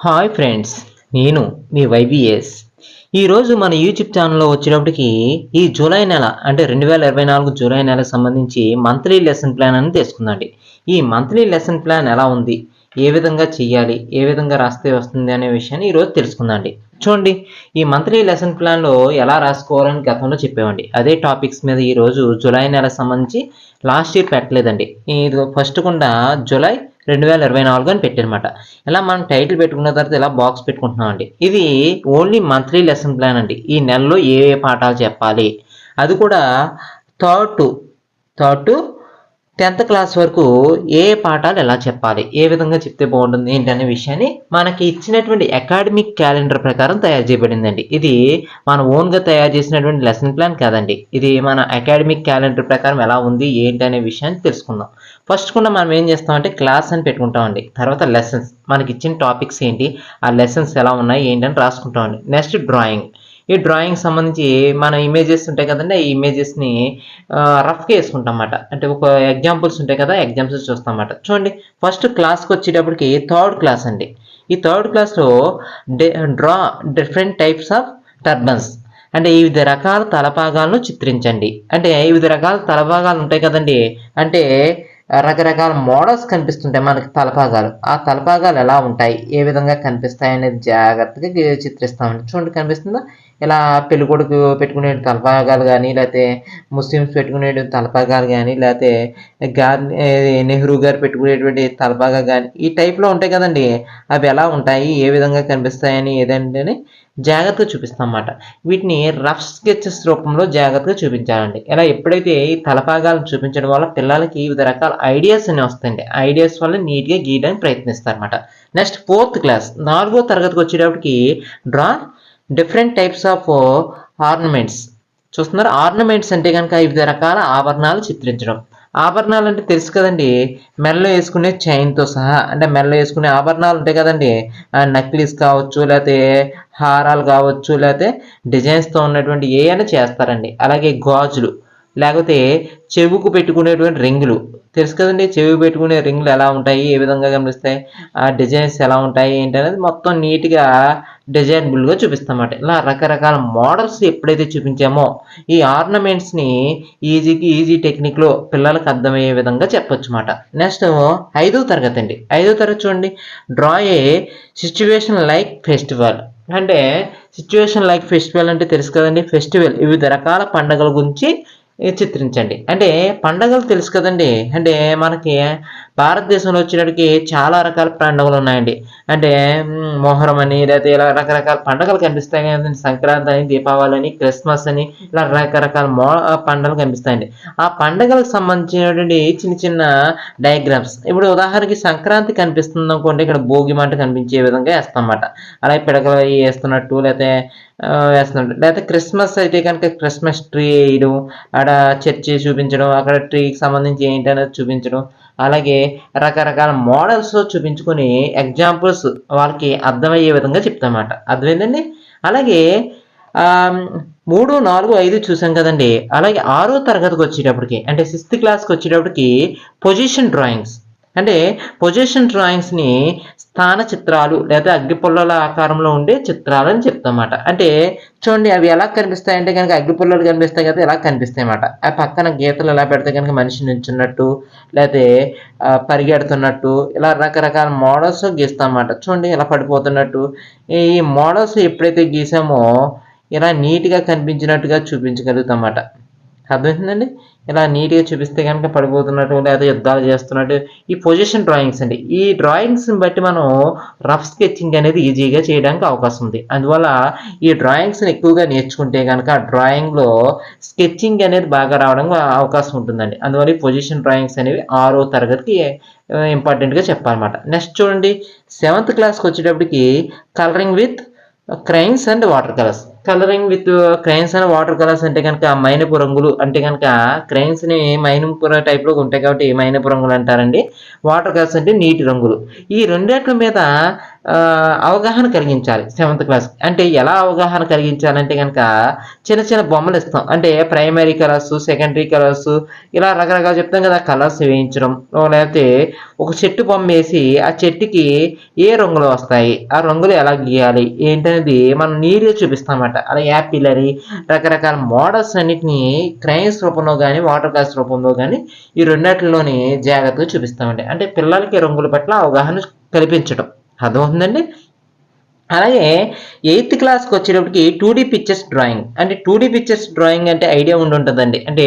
Hi friends, నేను మీ YBS. ఈరోజు మన యూట్యూబ్ ఛానల్లో వచ్చేటప్పటికి ఈ జూలై నెల అంటే 2024 జూలై నెలకు సంబంధించి మంత్లీ లెసన్ ప్లాన్ అని తెలుసుకుందండి. ఈ మంత్లీ లెసన్ ప్లాన్ ఎలా ఉంది, ఏ విధంగా చెయ్యాలి, ఏ విధంగా రాస్తే వస్తుంది అనే విషయాన్ని ఈరోజు తెలుసుకుందాండి. చూడండి, ఈ మంత్లీ లెసన్ ప్లాన్లో ఎలా రాసుకోవాలని గతంలో చెప్పామండి. అదే టాపిక్స్ మీద ఈరోజు జూలై నెలకు సంబంధించి లాస్ట్ ఇయర్ పెట్టలేదండి. ఇది ఫస్ట్ కూడా జూలై 2024 అని పెట్టారనమాట. ఇలా మనం టైటిల్ పెట్టుకున్న తర్వాత ఇలా బాక్స్ పెట్టుకుంటున్నామండి. ఇది ఓన్లీ మంత్లీ లెసన్ ప్లాన్ అండి. ఈ నెలలో ఏ ఏ పాఠాలు చెప్పాలి, అది కూడా థర్డ్ టు 10th క్లాస్ వరకు ఏ పాఠాలు ఎలా చెప్పాలి, ఏ విధంగా చెప్తే బాగుంటుంది ఏంటనే విషయాన్ని మనకి ఇచ్చినటువంటి అకాడమిక్ క్యాలెండర్ ప్రకారం తయారు చేయబడిందండి. ఇది మన ఓన్గా తయారు చేసినటువంటి లెసన్ ప్లాన్ కాదండి. ఇది మన అకాడమిక్ క్యాలెండర్ ప్రకారం ఎలా ఉంది ఏంటి అనే విషయాన్ని తెలుసుకుందాం. ఫస్ట్ కూడా మనం ఏం చేస్తామంటే క్లాస్ అని పెట్టుకుంటామండి. తర్వాత లెసన్స్, మనకి ఇచ్చిన టాపిక్స్ ఏంటి, ఆ లెసన్స్ ఎలా ఉన్నాయి ఏంటని రాసుకుంటామండి. Next drawing. ఈ డ్రాయింగ్ సంబంధించి మన ఇమేజెస్ ఉంటాయి కదండి, ఈ ఇమేజెస్ని రఫ్గా వేసుకుంటాం అన్నమాట. అంటే ఒక ఎగ్జాంపుల్స్ ఉంటాయి కదా, ఎగ్జాంపుల్స్ చూస్తాం అన్నమాట. చూడండి, ఫస్ట్ క్లాస్కి వచ్చేటప్పటికి థర్డ్ క్లాస్ అండి. ఈ థర్డ్ క్లాస్లో draw different types of turbans, అంటే వివిధ రకాల తలపాగాలను చిత్రించండి. అంటే వివిధ రకాల తలపాగాలు ఉంటాయి కదండి, అంటే రకరకాల మోడల్స్ కనిపిస్తుంటాయి మనకి తలపాగాలు. ఆ తలపాగాలు ఎలా ఉంటాయి, ఏ విధంగా కనిపిస్తాయి అనేది జాగ్రత్తగా చిత్రిస్తామండి. చూడండి, కనిపిస్తుందా? ఇలా పెళ్ళికొడుకు పెట్టుకునే తలపాగాలు కానీ, లేకపోతే ముస్లిమ్స్ పెట్టుకునే తలపాగాలు కానీ, లేకపోతే నెహ్రూ గారు పెట్టుకునేటువంటి తలపాగా కానీ, ఈ టైప్లో ఉంటాయి కదండి. అవి ఎలా ఉంటాయి, ఏ విధంగా కనిపిస్తాయని ఏదంటే జాగ్రత్తగా చూపిస్తాం అన్నమాట. వీటిని రఫ్ స్కెచెస్ రూపంలో జాగ్రత్తగా చూపించాలండి. ఇలా ఎప్పుడైతే ఈ తలపాగాలను చూపించడం వల్ల పిల్లలకి వివిధ రకాల ఐడియాస్ అన్నీ వస్తాయండి. ఐడియాస్ వల్ల నీట్గా గీయడానికి ప్రయత్నిస్తారు అనమాట. నెక్స్ట్ 4th క్లాస్, 4వ తరగతికి వచ్చేటప్పటికి draw different types of ornaments. చూస్తున్నారు, ఆర్నమెంట్స్ అంటే కనుక వివిధ రకాల ఆభరణాలు చిత్రించడం. ఆభరణాలు అంటే తెలుసు కదండి, మెడలో వేసుకునే చైన్తో సహా, అంటే మెడలో వేసుకునే ఆభరణాలు ఉంటాయి కదండి, నక్లీస్ కావచ్చు, లేకపోతే హారాలు కావచ్చు, లేకపోతే డిజైన్స్తో ఉన్నటువంటి ఏ అయినా చేస్తారండి. అలాగే గాజులు, లేకపోతే చెవుకు పెట్టుకునేటువంటి రింగులు తెలుసు కదండి. చెవి పెట్టుకునే రింగులు ఎలా ఉంటాయి, ఏ విధంగా కనిపిస్తాయి, ఆ డిజైన్స్ ఎలా ఉంటాయి ఏంటి అనేది మొత్తం నీట్గా డిజైనబుల్గా చూపిస్తామన్నమాట. ఇలా రకరకాల మోడల్స్ ఎప్పుడైతే చూపించామో ఈ ఆర్నమెంట్స్ని ఈజీ టెక్నిక్లో పిల్లలకు అర్థమయ్యే విధంగా చెప్పొచ్చు అన్నమాట. నెక్స్ట్ 5వ తరగతి అండి. 5వ తరగతి చూడండి, డ్రా ఏ సిచ్యువేషన్ లైక్ ఫెస్టివల్. అంటే సిచ్యువేషన్ లైక్ ఫెస్టివల్ అంటే తెలుసు కదండి, ఫెస్టివల్ వివిధ రకాల పండుగల గురించి చిత్రించండి. అంటే పండగలు తెలుసు కదండి, అంటే మనకి భారతదేశంలో వచ్చేటప్పటికి చాలా రకాల పండుగలు ఉన్నాయండి. అంటే మొహరం అని, లేకపోతే ఇలా రకరకాల పండుగలు కనిపిస్తాయి కదండి. సంక్రాంతి అని, దీపావళి అని, క్రిస్మస్ అని, ఇలా రకరకాల పండుగలు కనిపిస్తాయండి. ఆ పండుగలకు సంబంధించినటువంటి చిన్న చిన్న డయాగ్రామ్స్. ఇప్పుడు ఉదాహరణకి సంక్రాంతి కనిపిస్తుంది అనుకోండి, ఇక్కడ భోగి మంట కనిపించే విధంగా వేస్తాం అన్నమాట. అలాగే పిడకలు వేస్తున్నట్టు, లేకపోతే వేస్తున్నట్టు, లేకపోతే క్రిస్మస్ అయితే కనుక క్రిస్మస్ ట్రీ వేయడం, ఆడ చర్చి చూపించడం, అక్కడ ట్రీకి సంబంధించి ఏంటి అనేది చూపించడం, అలాగే రకరకాల మోడల్స్ చూపించుకొని ఎగ్జాంపుల్స్ వాళ్ళకి అర్థమయ్యే విధంగా చెప్తామన్నమాట. అర్థమైందండి. అలాగే 3, 4, 5 చూసాం కదండి. అలాగే 6వ తరగతికి వచ్చేటప్పటికి, అంటే 6th క్లాస్కి వచ్చేటప్పటికి పొజిషన్ డ్రాయింగ్స్. అంటే పొజిషన్ డ్రాయింగ్స్ని స్థాన చిత్రాలు లేదా అగ్గిపుల్లల ఆకారంలో ఉండే చిత్రాలు అని చెప్తామన్నమాట. అంటే చూడండి, అవి ఎలా కనిపిస్తాయి అంటే కనుక అగ్గిపుల్లలు కనిపిస్తాయి కదా, ఎలా కనిపిస్తాయి అన్నమాట. ఆ పక్కన గీతలు ఎలా పెడితే కనుక మనిషి నిల్చున్నట్టు, లేకపోతే పరిగెడుతున్నట్టు, ఇలా రకరకాల మోడల్స్ గీస్తామన్నమాట. చూడండి, ఇలా పడిపోతున్నట్టు. ఈ మోడల్స్ ఎప్పుడైతే గీసామో ఇలా నీట్గా కనిపించినట్టుగా చూపించగలుగుతాం అన్నమాట. అర్థమవుతుందండి. ఇలా నీట్గా చూపిస్తే కనుక పడిపోతున్నట్టు, లేదా యుద్ధాలు చేస్తున్నట్టు, ఈ పొజిషన్ డ్రాయింగ్స్ అండి. ఈ డ్రాయింగ్స్ని బట్టి మనం రఫ్ స్కెచింగ్ అనేది ఈజీగా చేయడానికి అవకాశం ఉంది. అందువల్ల ఈ డ్రాయింగ్స్ని ఎక్కువగా నేర్చుకుంటే కనుక డ్రాయింగ్లో స్కెచింగ్ అనేది బాగా రావడానికి అవకాశం ఉంటుందండి. అందువల్ల ఈ పొజిషన్ డ్రాయింగ్స్ అనేవి 6వ తరగతికి ఇంపార్టెంట్గా చెప్పాలన్నమాట. నెక్స్ట్ చూడండి, 7th క్లాస్కి వచ్చేటప్పటికి colouring with cranes and water colours. Colouring with cranes and water colours అంటే కనుక మైనపు రంగులు, అంటే కనుక క్రైన్స్ని మైనపు టైప్లో ఉంటాయి కాబట్టి మైనపు రంగులు అంటారండి. వాటర్ కలర్స్ అంటే నీటి రంగులు. ఈ రెండిట్ల మీద అవగాహన కలిగించాలి 7th క్లాస్. అంటే ఎలా అవగాహన కలిగించాలంటే కనుక చిన్న చిన్న బొమ్మలు ఇస్తాం. అంటే ప్రైమరీ కలర్స్, సెకండరీ కలర్స్ ఇలా రకరకాలు చెప్తాం కదా, కలర్స్ వేయించడం. లేకపోతే ఒక చెట్టు బొమ్మ వేసి ఆ చెట్టుకి ఏ రంగులు వస్తాయి, ఆ రంగులు ఎలా గీయాలి ఏంటనేది మనం నీట్గా చూపిస్తామన్నమాట. అలా యాపిల్ అని రకరకాల మోడల్స్ అన్నిటిని క్రైన్స్ రూపంలో కానీ వాటర్ కలర్స్ రూపంలో కానీ ఈ రెండిటిలోని జాగ్రత్తగా చూపిస్తామండి. అంటే పిల్లలకి రంగుల పట్ల అవగాహన కల్పించడం. అర్థమవుతుందండి. అలాగే 8th క్లాస్కి వచ్చేటప్పటికి 2D పిక్చర్స్ డ్రాయింగ్. అంటే 2D పిక్చర్స్ డ్రాయింగ్ అంటే ఐడియా ఉండి ఉంటుందండి. అంటే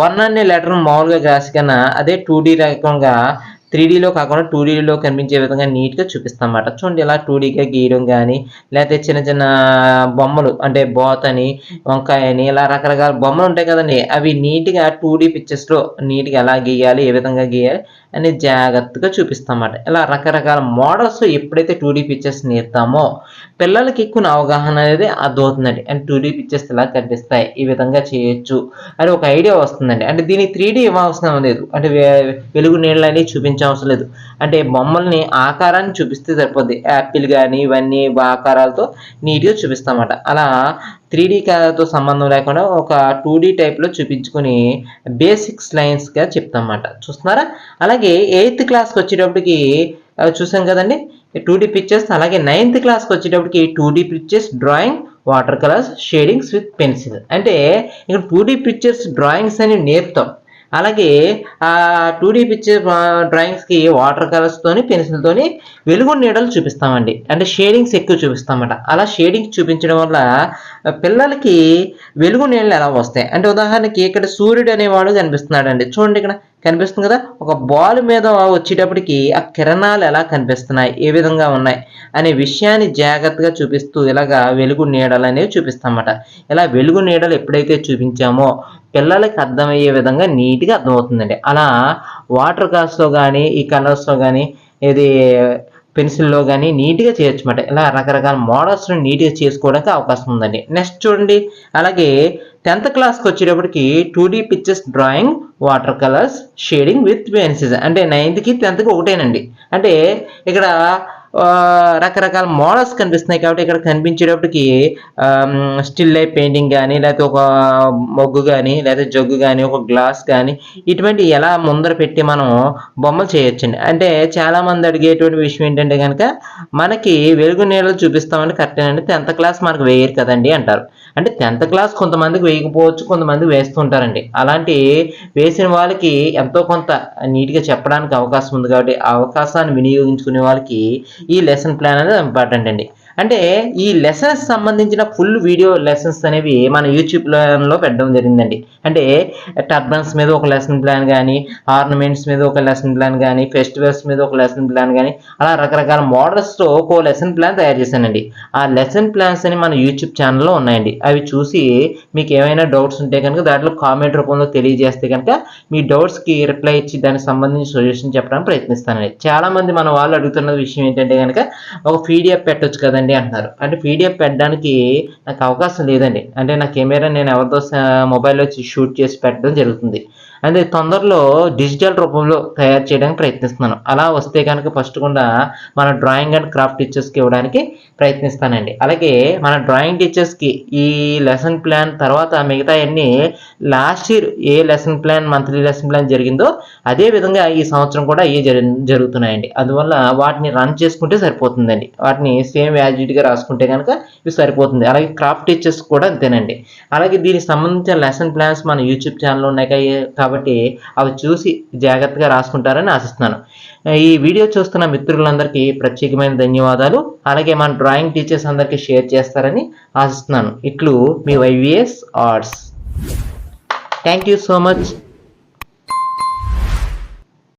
1 అనే లెటర్ మామూలుగా రాసి కన్నా అదే 2D రకంగా 3Dలో కాకుండా 2Dలో కనిపించే విధంగా నీట్గా చూపిస్తాం అన్నమాట. చూడండి ఇలా 2Dగా గీయడం కానీ, లేకపోతే చిన్న చిన్న బొమ్మలు అంటే బాత్ అని, వంకాయ అని ఇలా రకరకాల బొమ్మలు ఉంటాయి కదండి, అవి నీట్గా 2D పిక్చర్స్లో నీట్గా ఎలా గీయాలి, ఏ విధంగా గీయాలి అని జాగ్రత్తగా చూపిస్తామన్నమాట. ఇలా రకరకాల మోడల్స్ ఎప్పుడైతే 2D పిక్చర్స్ నేర్తామో పిల్లలకి కొన్ని అవగాహన అనేది అర్థమవుతుందండి. అండ్ 2D పిక్చర్స్ ఇలా కనిపిస్తాయి, ఈ విధంగా చేయొచ్చు అని ఒక ఐడియా వస్తుందండి. అంటే దీనికి 3D ఇవ్వవసరం లేదు. అంటే వెలుగు నీళ్ళని చూపించవసరం లేదు. అంటే బొమ్మల్ని ఆకారాన్ని చూపిస్తే సరిపోద్ది. యాపిల్ కానీ ఇవన్నీ ఆకారాలతో నీట్గా చూపిస్తామన్నమాట. అలా 3D కథతో సంబంధం లేకుండా ఒక 2D టైప్లో చూపించుకొని బేసిక్స్ లైన్స్గా చెప్తామన్నమాట. చూస్తున్నారా. అలాగే 8th క్లాస్కి వచ్చేటప్పటికి చూసాం కదండి 2D పిక్చర్స్. అలాగే 9th క్లాస్కి వచ్చేటప్పటికి 2D pictures drawing, water colours, shadings with pencil. అంటే ఇక్కడ 2D పిక్చర్స్ డ్రాయింగ్స్ అని నేర్పుతాం. అలాగే ఆ 2D పిక్చర్ డ్రాయింగ్స్కి వాటర్ కలర్స్తోని పెన్సిల్తోని వెలుగు నీడలు చూపిస్తామండి. అంటే షేడింగ్స్ ఎక్కువ చూపిస్తామన్నమాట. అలా షేడింగ్స్ చూపించడం వల్ల పిల్లలకి వెలుగు నీడలు ఎలా వస్తాయి అంటే, ఉదాహరణకి ఇక్కడ సూర్యుడు అనేవాడు కనిపిస్తున్నాడండి. చూడండి ఇక్కడ కనిపిస్తుంది కదా, ఒక బాల్ మీద వచ్చేటప్పటికి ఆ కిరణాలు ఎలా కనిపిస్తున్నాయి, ఏ విధంగా ఉన్నాయి అనే విషయాన్ని జాగ్రత్తగా చూపిస్తూ ఇలాగా వెలుగు నీడలు అనేవి చూపిస్తామన్నమాట. ఇలా వెలుగు నీడలు ఎప్పుడైతే చూపించామో పిల్లలకి అర్థమయ్యే విధంగా నీట్గా అర్థమవుతుందండి. అలా వాటర్ కలర్స్లో కానీ ఈ కలర్స్లో కానీ ఇది పెన్సిల్లో కానీ నీట్గా చేయొచ్చు అన్నమాట. ఇలా రకరకాల మోడల్స్ని నీట్గా చేసుకోవడానికి అవకాశం ఉందండి. నెక్స్ట్ చూడండి. అలాగే 10th క్లాస్కి వచ్చేటప్పటికి 2D pictures drawing, water colours, shading with pencils. అంటే 9th-కి 10th-కి ఒకటేనండి. అంటే ఇక్కడ రకరకాల మోడల్స్ కనిపిస్తున్నాయి కాబట్టి ఇక్కడ కనిపించేటప్పటికి స్టిల్ లైఫ్ పెయింటింగ్ కానీ, లేకపోతే ఒక మొగ్గు కానీ, లేకపోతే జగ్గు కానీ, ఒక గ్లాస్ కానీ ఇటువంటి ఎలా ముందర పెట్టి మనం బొమ్మలు చేయొచ్చండి. అంటే చాలామంది అడిగేటువంటి విషయం ఏంటంటే కనుక మనకి వెలుగు నీడలు చూపిస్తామని కరెక్టేనండి, 10th క్లాస్ మనకు వేయరు కదండి అంటారు. అంటే 10th క్లాస్ కొంతమందికి వేయకపోవచ్చు, కొంతమంది వేస్తుంటారండి. అలాంటి వేసిన వాళ్ళకి ఎంతో కొంత నీట్గా చెప్పడానికి అవకాశం ఉంది కాబట్టి ఆ అవకాశాన్ని వినియోగించుకునే వాళ్ళకి ఈ లెసన్ ప్లాన్ అనేది ఇంపార్టెంట్ అండి. అంటే ఈ లెసన్స్ సంబంధించిన ఫుల్ వీడియో లెసన్స్ అనేవి మన యూట్యూబ్లో పెట్టడం జరిగిందండి. అంటే టర్బన్స్ మీద ఒక లెసన్ ప్లాన్ కానీ, ఆర్నమెంట్స్ మీద ఒక లెసన్ ప్లాన్ కానీ, ఫెస్టివల్స్ మీద ఒక లెసన్ ప్లాన్ కానీ, అలా రకరకాల మోడల్స్తో ఒక లెసన్ ప్లాన్ తయారు చేశానండి. ఆ లెసన్ ప్లాన్స్ అని మన యూట్యూబ్ ఛానల్లో ఉన్నాయండి. అవి చూసి మీకు ఏమైనా డౌట్స్ ఉంటే కనుక దాంట్లో కామెంట్ రూపంలో తెలియజేస్తే కనుక మీ డౌట్స్కి రిప్లై ఇచ్చి దానికి సంబంధించి సొల్యూషన్ చెప్పడానికి ప్రయత్నిస్తానండి. చాలామంది మన వాళ్ళు అడుగుతున్న విషయం ఏంటంటే కనుక ఒక పీడిఎఫ్ పెట్టొచ్చు కదండి అంటున్నారు. అంటే పీడిఎఫ్ పెట్టడానికి నాకు అవకాశం లేదండి. అంటే నా కెమెరా నేను ఎవరితో మొబైల్లో షూట్ చేసి పెట్టడం జరుగుతుంది. అంటే తొందరలో డిజిటల్ రూపంలో తయారు చేయడానికి ప్రయత్నిస్తున్నాను. అలా వస్తే కనుక ఫస్ట్ కూడా మన డ్రాయింగ్ అండ్ క్రాఫ్ట్ టీచర్స్కి ఇవ్వడానికి ప్రయత్నిస్తానండి. అలాగే మన డ్రాయింగ్ టీచర్స్కి ఈ లెసన్ ప్లాన్ తర్వాత మిగతా అన్నీ లాస్ట్ ఇయర్ ఏ lesson plan monthly lesson plan జరిగిందో అదే విధంగా ఈ సంవత్సరం కూడా అయ్యే జరుగుతున్నాయండి. అందువల్ల వాటిని రన్ చేసుకుంటే సరిపోతుందండి. వాటిని సేమ్ యాజిటీగా రాసుకుంటే కనుక ఇవి సరిపోతుంది. అలాగే క్రాఫ్ట్ టీచర్స్ కూడా అంతేనండి. అలాగే దీనికి సంబంధించిన లెసన్ ప్లాన్స్ మన యూట్యూబ్ ఛానల్లో ఉన్నాయి కాబట్టి అవి చూసి జాగ్రత్తగా రాసుకుంటారని ఆశిస్తున్నాను. ఈ వీడియో చూస్తున్న మిత్రులందరికీ ప్రత్యేకమైన ధన్యవాదాలు. అలాగే మన డ్రాయింగ్ టీచర్స్ అందరికీ షేర్ చేస్తారని ఆశిస్తున్నాను. ఇట్లు మీ YVS arts. Thank you so much.